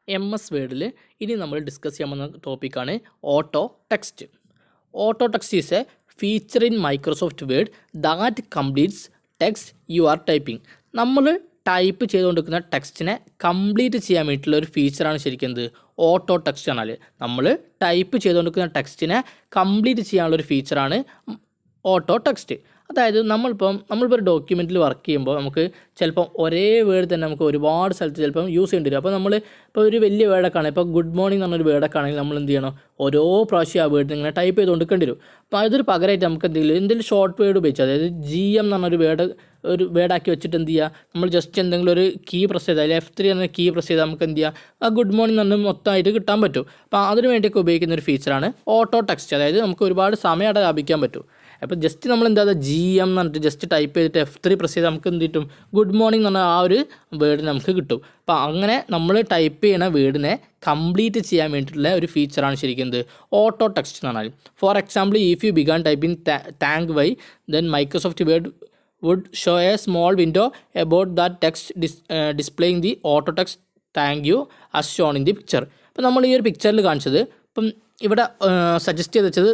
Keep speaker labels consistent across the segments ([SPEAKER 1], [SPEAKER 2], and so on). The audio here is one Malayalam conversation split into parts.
[SPEAKER 1] MS വേർഡിൽ ഇനി നമ്മൾ ഡിസ്കസ് ചെയ്യാൻ പോകുന്ന ടോപ്പിക്കാണ് auto text. Auto text is A feature in Microsoft word that completes text you are typing. നമ്മൾ ടൈപ്പ് ചെയ്തുകൊണ്ടിരിക്കുന്ന ടെക്സ്റ്റിനെ കംപ്ലീറ്റ് ചെയ്യാൻ വേണ്ടിയിട്ടുള്ള ഒരു ഫീച്ചറാണ് ശരിക്കും എന്ത് ഓട്ടോ ടെക്സ്റ്റ് എന്നാൽ. നമ്മൾ ടൈപ്പ് ചെയ്തുകൊണ്ടിരിക്കുന്ന ടെക്സ്റ്റിനെ കംപ്ലീറ്റ് ചെയ്യാനുള്ള ഒരു ഫീച്ചറാണ് ഓട്ടോ ടെക്സ്റ്റ്. അതായത് നമ്മളിപ്പോൾ ഒരു ഡോക്യുമെൻറ്റിൽ വർക്ക് ചെയ്യുമ്പോൾ നമുക്ക് ചിലപ്പം ഒരേ വേർഡ് തന്നെ നമുക്ക് ഒരുപാട് സ്ഥലത്ത് ചിലപ്പം യൂസ് ചെയ്യേണ്ടി വരും. അപ്പോൾ നമ്മൾ ഇപ്പോൾ ഒരു വലിയ വേർഡൊക്കെ ആണ്, ഇപ്പോൾ ഗുഡ് മോർണിംഗ് എന്ന് പറഞ്ഞൊരു വേർഡൊക്കെ ആണെങ്കിൽ നമ്മൾ എന്ത് ചെയ്യണം, ഓരോ പ്രാവശ്യം ആ വേർഡ് ഇങ്ങനെ ടൈപ്പ് ചെയ്ത് കൊടുക്കേണ്ടി വരും. അപ്പോൾ അതൊരു പകരമായിട്ട് നമുക്ക് എന്തെങ്കിലും ഷോർട്ട് വേർഡ് ഉപയോഗിച്ച്, അതായത് GM എന്ന് പറഞ്ഞൊരു വേർഡാക്കി വെച്ചിട്ട് എന്ത് ചെയ്യുക, നമ്മൾ ജസ്റ്റ് എന്തെങ്കിലും ഒരു കീ പ്രസ് ചെയ്താൽ F3 എന്ന കീ പ്രസ് ചെയ്താൽ നമുക്ക് എന്ത് ചെയ്യുക, ആ ഗുഡ് മോർണിംഗ് എന്ന് പറഞ്ഞാൽ മൊത്തമായിട്ട് കിട്ടാൻ പറ്റും. അപ്പോൾ അതിന് വേണ്ടിയൊക്കെ ഉപയോഗിക്കുന്ന ഒരു ഫീച്ചറാണ് ഓട്ടോ ടെക്സ്റ്റ്. അതായത് നമുക്ക് ഒരുപാട് സമയം അവിടെ ലാഭിക്കാൻ പറ്റും. അപ്പോൾ ജസ്റ്റ് നമ്മൾ എന്താ GM എന്ന് പറഞ്ഞിട്ട് ജസ്റ്റ് ടൈപ്പ് ചെയ്തിട്ട് F3 പ്രസ് ചെയ്ത് നമുക്ക് എന്ത് കിട്ടും, ഗുഡ് മോർണിംഗ് എന്ന് പറഞ്ഞാൽ ആ ഒരു വേർഡ് നമുക്ക് കിട്ടും. അപ്പോൾ അങ്ങനെ നമ്മൾ ടൈപ്പ് ചെയ്യുന്ന വേർഡിനെ കംപ്ലീറ്റ് ചെയ്യാൻ വേണ്ടിയിട്ടുള്ള ഒരു ഫീച്ചറാണ് ശരിക്കും എന്ത് ഓട്ടോ ടെക്സ്റ്റ് എന്ന് പറഞ്ഞാൽ. For example, if you begin typing thank Y, then Microsoft Word would show a small window about that text displaying the auto text thank you as shown in the picture. അപ്പോൾ നമ്മൾ ഈ ഒരു പിക്ചറിൽ കാണിച്ചത്, ഇപ്പം ഇവിടെ സജസ്റ്റ് ചെയ്ത് വെച്ചത്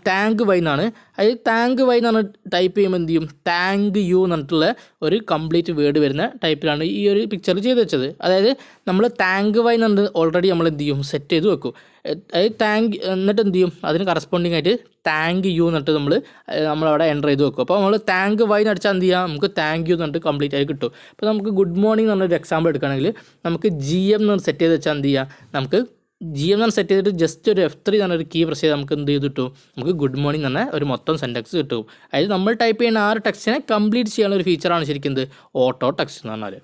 [SPEAKER 1] താങ്ക് വൈ എന്നാണ്. അതായത് താങ്ക് വൈ എന്ന് പറഞ്ഞാൽ ടൈപ്പ് ചെയ്യുമ്പോൾ എന്ത് ചെയ്യും, താങ്ക് യു എന്ന് പറഞ്ഞിട്ടുള്ള ഒരു കംപ്ലീറ്റ് വേർഡ് വരുന്ന ടൈപ്പിലാണ് ഈ ഒരു പിക്ചർ ചെയ്ത് വെച്ചത്. അതായത് നമ്മൾ താങ്ക് വൈ എന്ന് പറഞ്ഞിട്ട് ഓൾറെഡി നമ്മൾ എന്ത് ചെയ്യും, സെറ്റ് ചെയ്ത് വെക്കും. അതായത് എന്നിട്ട് എന്ത് ചെയ്യും, അതിന് കറസ്പോണ്ടിങ് ആയിട്ട് താങ്ക് യു എന്നിട്ട് നമ്മളവിടെ എൻ്റർ ചെയ്ത് വെക്കും. അപ്പോൾ നമ്മൾ താങ്ക് വൈ എന്ന് അടിച്ചാൽ എന്ത് ചെയ്യാം, നമുക്ക് താങ്ക് യു എന്നിട്ട് കംപ്ലീറ്റ് ആയി കിട്ടും. അപ്പോൾ നമുക്ക് ഗുഡ് മോർണിംഗ് എന്ന് പറഞ്ഞൊരു എക്സാമ്പിൾ എടുക്കുകയാണെങ്കിൽ നമുക്ക് GM എന്ന് സെറ്റ് ചെയ്ത് വെച്ചാൽ എന്ത് ചെയ്യാം, നമുക്ക് GM എന്ന് സെറ്റ് ചെയ്തിട്ട് ജസ്റ്റ് ഒരു F3 എന്നൊരു കീ പ്രസ് ചെയ്ത് നമുക്ക് എന്ത് ചെയ്ത് കിട്ടും, നമുക്ക് ഗുഡ് മോർണിംഗ് എന്ന ഒരു മൊത്തം സെൻറ്റൻസ് കിട്ടും. അതായത് നമ്മൾ ടൈപ്പ് ചെയ്യുന്ന ആ ഒരു ടെക്സ്റ്റിനെ കംപ്ലീറ്റ് ചെയ്യാനുള്ള ഒരു ഫീച്ചറാണ് ശരിക്കും ഓട്ടോ ടെക്സ്റ്റ് എന്ന് പറഞ്ഞാൽ.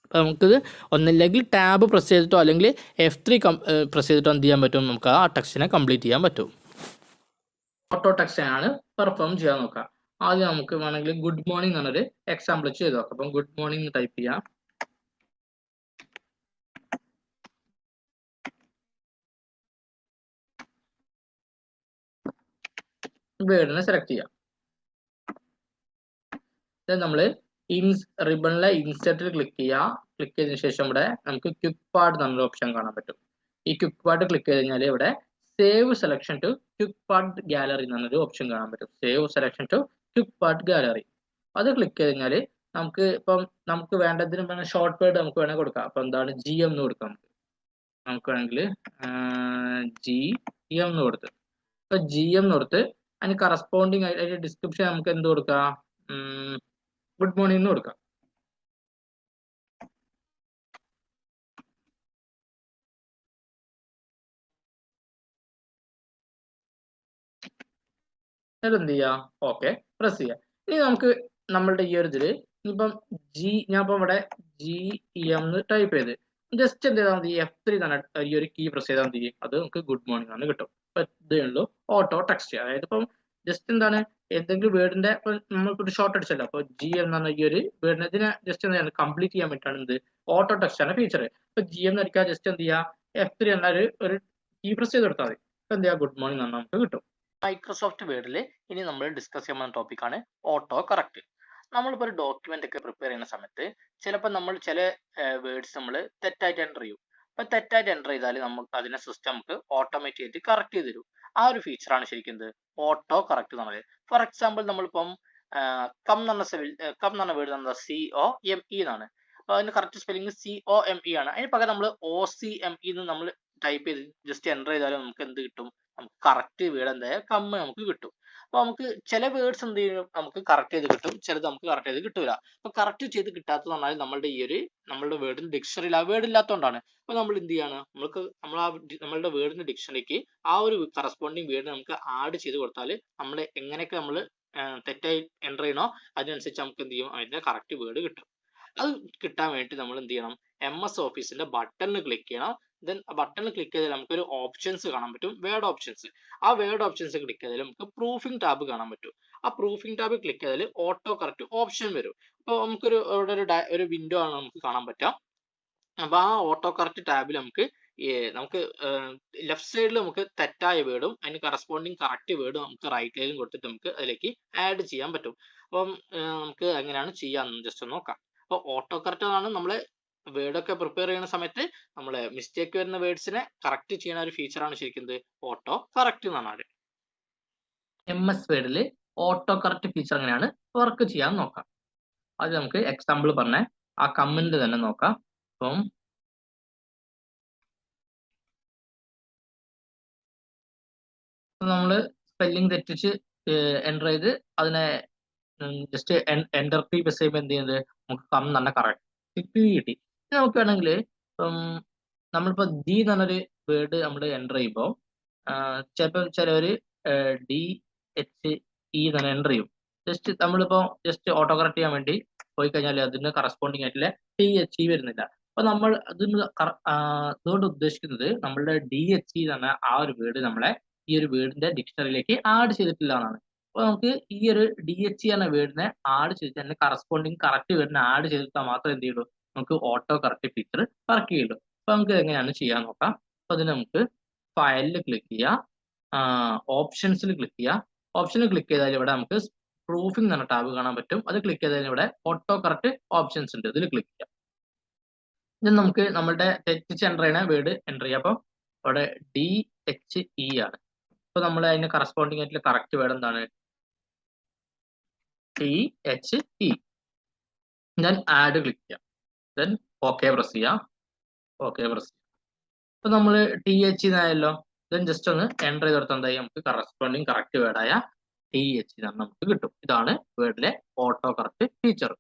[SPEAKER 1] അപ്പോൾ നമുക്കിത് ഒന്നില്ലെങ്കിൽ ടാബ് പ്രസ് ചെയ്തിട്ടോ അല്ലെങ്കിൽ F3 പ്രസ് ചെയ്തിട്ടോ എന്ത് ചെയ്യാൻ പറ്റും, നമുക്ക് ആ ടെക്സ്റ്റിനെ കംപ്ലീറ്റ് ചെയ്യാൻ പറ്റും. ഓട്ടോ ടെക്സ്റ്റിനാണ് പെർഫോം ചെയ്യാൻ നോക്കാം. ആദ്യം നമുക്ക് വേണമെങ്കിൽ ഗുഡ് മോർണിംഗ് എന്നൊരു എക്സാമ്പിൾ ചെയ്ത് നോക്കാം. അപ്പം ഗുഡ് മോർണിംഗ് ടൈപ്പ് ചെയ്യാം. വേർഡിനെ സെലക്ട് ചെയ്യാം. നമ്മൾ റിബണിലെ ഇൻസെർട്ടിൽ ക്ലിക്ക് ചെയ്യുക. ക്ലിക്ക് ചെയ്തതിനു ശേഷം ഇവിടെ നമുക്ക് ക്വിക്ക് പാർട്ട് എന്നൊരു ഓപ്ഷൻ കാണാൻ പറ്റും. ഈ ക്വിക്ക് പാർട്ട് ക്ലിക്ക് ചെയ്ത് കഴിഞ്ഞാൽ ഇവിടെ save selection to quick part gallery എന്നൊരു ഓപ്ഷൻ കാണാൻ പറ്റും. Save selection to quick part gallery, അത് ക്ലിക്ക് ചെയ്ത് കഴിഞ്ഞാൽ നമുക്ക് വേണ്ടതിന് ഷോർട്ട് വേർഡ് നമുക്ക് വേണമെങ്കിൽ കൊടുക്കാം. അപ്പോൾ എന്താണ് GM എന്ന് കൊടുക്കാം. നമുക്ക് വേണമെങ്കിൽ GM എന്ന് കൊടുത്ത്, ഇപ്പോൾ GM എന്ന് കൊടുത്ത് അതിന് കറസ്പോണ്ടിങ് ആയിട്ട് ഡിസ്ക്രിപ്ഷൻ നമുക്ക് എന്ത് കൊടുക്കാം, ഗുഡ് മോർണിംഗ് എന്ന് കൊടുക്കാം. എന്ത് ചെയ്യാം, ഓക്കെ പ്രസ് ചെയ്യാം. ഇനി നമുക്ക് നമ്മളുടെ ഈ ഒരു ഇതില് ഇപ്പം ഞാനിപ്പം ഇവിടെ GM എന്ന് ടൈപ്പ് ചെയ്ത് ജസ്റ്റ് എന്ത് ചെയ്താൽ മതി, F3 തന്നെ ഈ ഒരു കീ പ്രസ് ചെയ്താൽ മതി, അത് നമുക്ക് ഗുഡ് മോർണിംഗ് ആണ് കിട്ടും. അപ്പൊ ഇതേ ഉള്ളൂ ഓട്ടോ ടെക്സ്റ്റ്. അതായത് ഇപ്പം ജസ്റ്റ് എന്താണ്, എന്തെങ്കിലും വേർഡിന്റെ നമ്മൾക്കൊരു ഷോർട്ട് അടിച്ചല്ലോ, അപ്പോൾ GM എന്ന് പറഞ്ഞ ഈ ഒരു വേർഡിനെ ഇതിനെ ജസ്റ്റ് എന്താണ് കംപ്ലീറ്റ് ചെയ്യാൻ വേണ്ടിയിട്ടാണ് എന്ത് ഓട്ടോ ടെക്സ്റ്റ് ആണ് ഫീച്ചർ. ഇപ്പൊ GM എന്ന് അടിക്കുക, ജസ്റ്റ് എന്ത് ചെയ്യുക, F3 എന്ന ഒരു കീ പ്രസ് ചെയ്ത് കൊടുത്താൽ മതി. ഇപ്പൊ എന്ത് ചെയ്യുക, ഗുഡ് മോർണിംഗ് നമുക്ക് കിട്ടും. മൈക്രോസോഫ്റ്റ് വേർഡിൽ ഇനി നമ്മൾ ഡിസ്കസ് ചെയ്യാൻ പോകുന്ന ടോപ്പിക്കാണ് ഓട്ടോ കറക്റ്റ്. നമ്മളിപ്പോൾ ഒരു ഡോക്യുമെന്റ് ഒക്കെ പ്രിപ്പയർ ചെയ്യുന്ന സമയത്ത് ചിലപ്പോൾ നമ്മൾ ചില വേർഡ്സ് നമ്മൾ തെറ്റായിട്ട് എൻ്റർ ചെയ്യും. അപ്പോൾ തെറ്റായിട്ട് എൻ്റർ ചെയ്താൽ നമുക്ക് അതിനെ സിസ്റ്റം നമുക്ക് ഓട്ടോമാറ്റിക് ആയിട്ട് കറക്റ്റ് ചെയ്ത് തരും. ആ ഒരു ഫീച്ചറാണ് ശരിക്കും ഓട്ടോ കറക്റ്റ് എന്ന് പറയുന്നത്. ഫോർ എക്സാമ്പിൾ, നമ്മളിപ്പം കം എന്ന് പറഞ്ഞ വേർഡ് നമ്മൾ COME എന്നാണ്. അപ്പോൾ അതിന് കറക്റ്റ് സ്പെല്ലിംഗ് COME ആണ്. അതിന് പകരം നമ്മൾ OCME എന്ന് നമ്മൾ ടൈപ്പ് ചെയ്ത് ജസ്റ്റ് എൻ്റർ ചെയ്താലും നമുക്ക് എന്ത് കിട്ടും, നമുക്ക് കറക്റ്റ് വേർഡ് എന്തായാലും കമ്മ് നമുക്ക് കിട്ടും. അപ്പോൾ നമുക്ക് ചില വേർഡ്സ് എന്ത് ചെയ്യും, നമുക്ക് കറക്റ്റ് ചെയ്ത് കിട്ടും, ചിലത് നമുക്ക് കറക്റ്റ് ചെയ്ത് കിട്ടൂല. അപ്പോൾ കറക്റ്റ് ചെയ്ത് കിട്ടാത്തത് പറഞ്ഞാൽ നമ്മളുടെ വേർഡിന് ഡിക്ഷണറിയിൽ ആ വേർഡ് ഇല്ലാത്തതുകൊണ്ടാണ്. അപ്പോൾ നമ്മൾ എന്ത് ചെയ്യാണ്, നമ്മളുടെ വേർഡിന്റെ ഡിക്ഷണറിക്ക് ആ ഒരു കറസ്പോണ്ടിങ് വേർഡ് നമുക്ക് ആഡ് ചെയ്ത് കൊടുത്താൽ നമ്മൾ എങ്ങനെയൊക്കെ നമ്മൾ തെറ്റായി എൻ്റർ ചെയ്യണോ അതിനനുസരിച്ച് നമുക്ക് എന്ത് ചെയ്യും, അതിന്റെ കറക്റ്റ് വേർഡ് കിട്ടും. അത് കിട്ടാൻ വേണ്ടി നമ്മൾ എന്ത് ചെയ്യണം, MS ഓഫീസിന്റെ ബട്ടണിൽ ക്ലിക്ക് ചെയ്യണം. ദെൻ ആ ബട്ടണിൽ ക്ലിക്ക് ചെയ്താൽ നമുക്കൊരു ഓപ്ഷൻസ് കാണാൻ പറ്റും, വേർഡ് ഓപ്ഷൻസ്. ആ വേർഡ് ഓപ്ഷൻസ് ക്ലിക്ക് ചെയ്താൽ നമുക്ക് പ്രൂഫിംഗ് ടാബ് കാണാൻ പറ്റും. ആ പ്രൂഫിംഗ് ടാബ് ക്ലിക്ക് ചെയ്താൽ ഓട്ടോ കറക്റ്റ് ഓപ്ഷൻ വരും. അപ്പോൾ നമുക്കൊരു ഒരു വിൻഡോ ആണ് നമുക്ക് കാണാൻ പറ്റുക. അപ്പോൾ ആ ഓട്ടോ കറക്റ്റ് ടാബിൽ നമുക്ക് ലെഫ്റ്റ് സൈഡിൽ നമുക്ക് തെറ്റായ വേർഡും അതിന് കറസ്പോണ്ടിങ് കറക്റ്റ് വേർഡും നമുക്ക് റൈറ്റിലും കൊടുത്തിട്ട് നമുക്ക് അതിലേക്ക് ആഡ് ചെയ്യാൻ പറ്റും. അപ്പം നമുക്ക് എങ്ങനെയാണ് ചെയ്യാമെന്ന് ജസ്റ്റ് ഒന്ന് നോക്കാം. അപ്പോൾ ഓട്ടോ കറക്റ്റ് ആണ് നമ്മളെ വേർഡൊക്കെ പ്രിപ്പയർ ചെയ്യുന്ന സമയത്ത് നമ്മൾ മിസ്റ്റേക്ക് വരുന്ന വേർഡ്സിനെ കറക്റ്റ് ചെയ്യുന്ന ഒരു ഫീച്ചറാണ് ശരിക്കും ഓട്ടോ കറക്റ്റ് എന്ന് പറഞ്ഞാൽ. MS വേർഡിൽ ഓട്ടോ കറക്റ്റ് ഫീച്ചർ എങ്ങനെയാണ് വർക്ക് ചെയ്യാൻ നോക്കാം. അത് നമുക്ക് എക്സാമ്പിൾ പറഞ്ഞ ആ കമന്റ് തന്നെ നോക്കാം. അപ്പം നമ്മൾ സ്പെല്ലിംഗ് തെറ്റിച്ച് എൻ്റർ ചെയ്ത് അതിനെ ജസ്റ്റ് എൻ്റർ കീ പ്രസ് ചെയ്യുമ്പോൾ എന്ത് ചെയ്യുന്നത് നമുക്ക് കം തന്നെ കറക്റ്റ് കിട്ടി. നമുക്ക് വേണമെങ്കിൽ നമ്മളിപ്പോൾ ഡി എന്ന് പറഞ്ഞൊരു വേർഡ് നമ്മൾ എൻ്റർ ചെയ്യുമ്പോൾ ചിലപ്പോൾ ചിലവർ DHE തന്നെ എൻ്റർ ചെയ്യും. ജസ്റ്റ് നമ്മളിപ്പോൾ ജസ്റ്റ് ഓട്ടോ കറക്റ്റ് ചെയ്യാൻ വേണ്ടി പോയി കഴിഞ്ഞാൽ അതിന് കറസ്പോണ്ടിങ് ആയിട്ടുള്ള THE വരുന്നില്ല. അപ്പൊ നമ്മൾ അതുകൊണ്ട് ഉദ്ദേശിക്കുന്നത് നമ്മളുടെ DHE തന്നെ ആ ഒരു വേർഡ് നമ്മളെ ഈ ഒരു വേർഡിന്റെ ഡിക്ഷണറിയിലേക്ക് ആഡ് ചെയ്തിട്ടില്ല എന്നാണ്. അപ്പൊ നമുക്ക് ഈ ഒരു DHE എന്ന വേർഡിനെ ആഡ് ചെയ്തിട്ട് അതിന്റെ കറസ്പോണ്ടിങ് കറക്റ്റ് വേർഡിനെ ആഡ് ചെയ്തിട്ടാൽ മാത്രമേ എന്ത് ചെയ്യുള്ളൂ നമുക്ക് ഓട്ടോ കറക്റ്റ് ഫീച്ചർ വർക്ക് ചെയ്യുള്ളൂ. അപ്പൊ നമുക്ക് എങ്ങനെയാണ് ചെയ്യാൻ നോക്കാം. അപ്പൊ അതിന് നമുക്ക് ഫയലിൽ ക്ലിക്ക് ചെയ്യുക, ഓപ്ഷൻസിൽ ക്ലിക്ക് ചെയ്യുക. ഓപ്ഷനിൽ ക്ലിക്ക് ചെയ്താൽ ഇവിടെ നമുക്ക് പ്രൂഫിംഗ് എന്ന ടാബ് കാണാൻ പറ്റും. അത് ക്ലിക്ക് ചെയ്താൽ ഇവിടെ ഓട്ടോ കറക്റ്റ് ഓപ്ഷൻസ് ഉണ്ട്, ഇതിൽ ക്ലിക്ക് ചെയ്യാം. ഇത് നമുക്ക് നമ്മളുടെ തെറ്റിച്ച് എൻ്റർ ചെയ്യുന്ന വേർഡ് എൻ്റർ ചെയ്യാം. അപ്പം അവിടെ DHE ആണ്. അപ്പൊ നമ്മൾ അതിന് കറസ്പോണ്ടിങ് ആയിട്ടുള്ള കറക്റ്റ് വേർഡ് എന്താണ്? THE. ദെൻ ആഡ് ക്ലിക്ക് ചെയ്യാം. ദെൻ ഓക്കെ പ്രസ് ചെയ്യാം. ഓക്കെ പ്രസ് ചെയ്യാം. അപ്പൊ നമ്മൾ THE എന്നായല്ലോ. ദെൻ ജസ്റ്റ് ഒന്ന് എൻ്റർ ചെയ്ത് കൊടുത്താൽ എന്തായി നമുക്ക് കറസ്പോണ്ടിങ് കറക്റ്റ് വേർഡായ THE നമുക്ക് കിട്ടും. ഇതാണ് വേർഡിലെ ഓട്ടോ കറക്റ്റ് ഫീച്ചർ.